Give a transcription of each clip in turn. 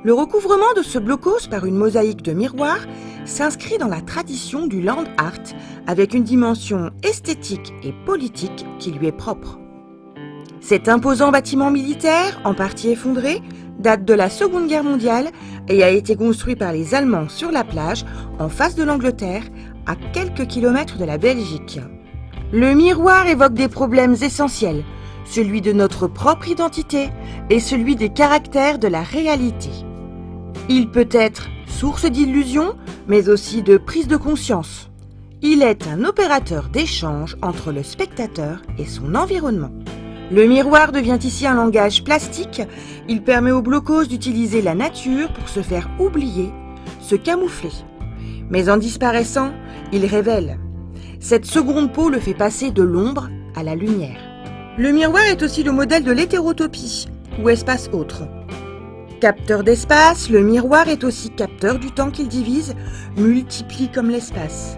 Le recouvrement de ce blocos par une mosaïque de miroirs s'inscrit dans la tradition du land art avec une dimension esthétique et politique qui lui est propre. Cet imposant bâtiment militaire, en partie effondré, date de la Seconde Guerre mondiale et a été construit par les Allemands sur la plage, en face de l'Angleterre, à quelques kilomètres de la Belgique. Le miroir évoque des problèmes essentiels, celui de notre propre identité et celui des caractères de la réalité. Il peut être source d'illusions, mais aussi de prise de conscience. Il est un opérateur d'échange entre le spectateur et son environnement. Le miroir devient ici un langage plastique. Il permet au blocos d'utiliser la nature pour se faire oublier, se camoufler. Mais en disparaissant, il révèle. Cette seconde peau le fait passer de l'ombre à la lumière. Le miroir est aussi le modèle de l'hétérotopie, ou espace autre. Capteur d'espace, le miroir est aussi capteur du temps qu'il divise, multiplie comme l'espace.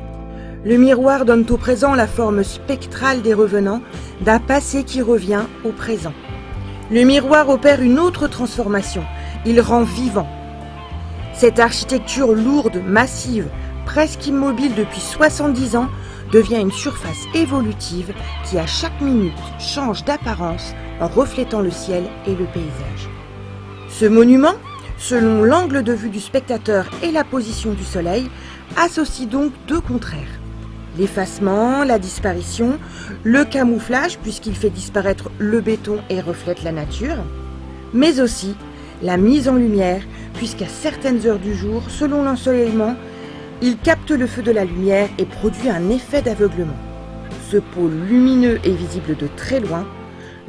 Le miroir donne au présent la forme spectrale des revenants, d'un passé qui revient au présent. Le miroir opère une autre transformation, il rend vivant. Cette architecture lourde, massive, presque immobile depuis 70 ans, devient une surface évolutive qui à chaque minute change d'apparence en reflétant le ciel et le paysage. Ce monument, selon l'angle de vue du spectateur et la position du soleil, associe donc deux contraires. L'effacement, la disparition, le camouflage puisqu'il fait disparaître le béton et reflète la nature, mais aussi la mise en lumière puisqu'à certaines heures du jour, selon l'ensoleillement, il capte le feu de la lumière et produit un effet d'aveuglement. Ce pôle lumineux est visible de très loin.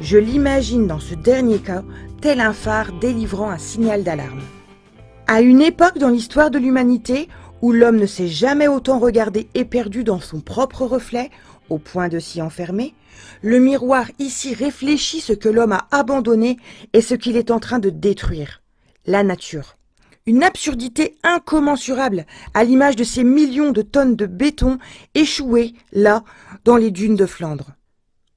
Je l'imagine dans ce dernier cas tel un phare délivrant un signal d'alarme. À une époque dans l'histoire de l'humanité où l'homme ne s'est jamais autant regardé éperdu dans son propre reflet, au point de s'y enfermer, le miroir ici réfléchit ce que l'homme a abandonné et ce qu'il est en train de détruire, la nature. Une absurdité incommensurable à l'image de ces millions de tonnes de béton échouées là, dans les dunes de Flandre.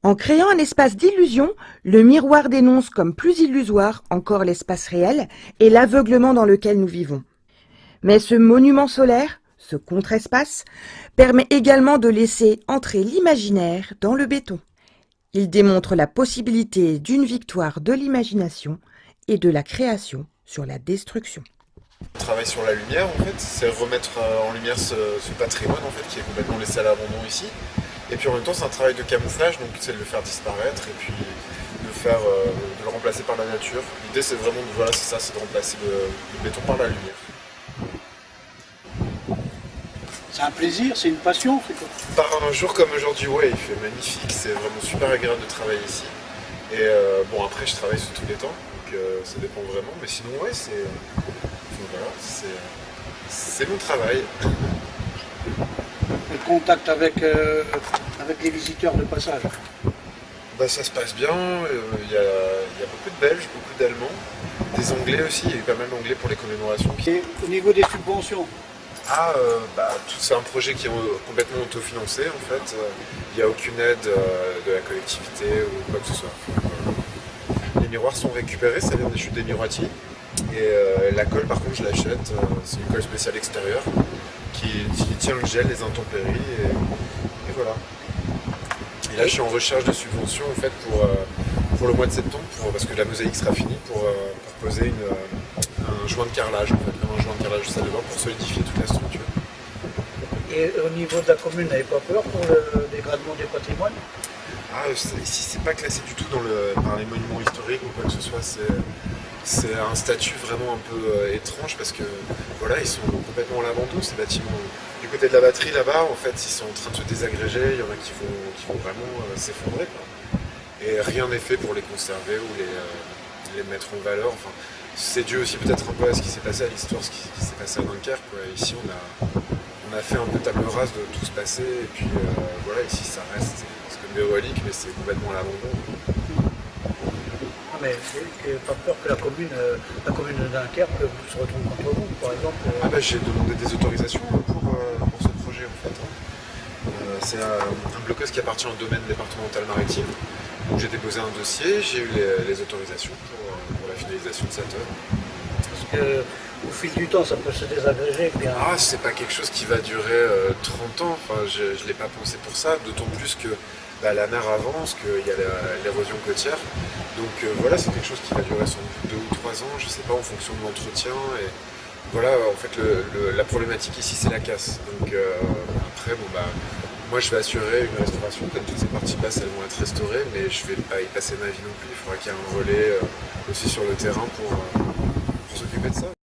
En créant un espace d'illusion, le miroir dénonce comme plus illusoire encore l'espace réel et l'aveuglement dans lequel nous vivons. Mais ce monument solaire, ce contre-espace, permet également de laisser entrer l'imaginaire dans le béton. Il démontre la possibilité d'une victoire de l'imagination et de la création sur la destruction. Le travail sur la lumière, en fait, c'est remettre en lumière ce patrimoine en fait, qui est complètement laissé à l'abandon ici. Et puis en même temps, c'est un travail de camouflage, donc c'est de le faire disparaître et puis de le remplacer par la nature. L'idée, c'est vraiment c'est de remplacer le béton par la lumière. C'est un plaisir, c'est une passion, c'est quoi? Par un jour comme aujourd'hui, ouais, il fait magnifique, c'est vraiment super agréable de travailler ici. Et bon, après, je travaille sous tous les temps, donc ça dépend vraiment, mais sinon, ouais, c'est mon travail. Le contact avec les visiteurs de passage. Bah, ça se passe bien, il y a beaucoup de Belges, beaucoup d'Allemands, des Anglais aussi, il y a eu pas mal d'Anglais pour les commémorations. Et au niveau des subventions? C'est un projet qui est complètement autofinancé en fait, il n'y a aucune aide de la collectivité ou quoi que ce soit. Les miroirs sont récupérés, ça vient des chutes des miroitiers. Et la colle par contre je l'achète, c'est une colle spéciale extérieure qui tient le gel, les intempéries et voilà. Et là je suis en recherche de subventions en fait pour le mois de septembre, parce que la mosaïque sera finie pour poser un joint de carrelage en fait, un joint de carrelage de salle de bain pour solidifier toute la structure. Et au niveau de la commune, n'avez pas peur pour le dégradement des patrimoines? Ici c'est pas classé du tout par les monuments historiques ou quoi que ce soit, c'est un statut vraiment un peu étrange parce que voilà, ils sont complètement à l'abandon ces bâtiments. Du côté de la batterie là-bas, en fait, ils sont en train de se désagréger, il y en a qui vont vraiment s'effondrer. Et rien n'est fait pour les conserver ou les mettre en valeur. Enfin, c'est dû aussi peut-être un peu à ce qui s'est passé à l'histoire, ce qui s'est passé à Dunkerque, quoi. Ici, on a fait un peu table rase de tout ce passé, et puis voilà, ici ça reste, c'est comme des reliques, mais c'est complètement à l'abandon. Mais j'ai pas peur que la commune de Dunkerque se retourne contre vous, par exemple. J'ai demandé des autorisations pour ce projet en fait. C'est un blocos qui appartient au domaine départemental maritime. Donc j'ai déposé un dossier, j'ai eu les autorisations pour la finalisation de cette œuvre. qu'au fil du temps, ça peut se désagréger. Bien. Ah, c'est pas quelque chose qui va durer 30 ans, enfin, je ne l'ai pas pensé pour ça, d'autant plus que la mer avance, qu'il y a l'érosion côtière. Donc voilà, c'est quelque chose qui va durer sans doute 2 ou 3 ans, je sais pas, en fonction de l'entretien. Et voilà, en fait, la problématique ici, c'est la casse. Donc après, moi je vais assurer une restauration, comme toutes ces parties basses, elles vont être restaurées, mais je vais pas y passer ma vie non plus. Il faudra qu'il y ait un relais aussi sur le terrain pour s'occuper de ça.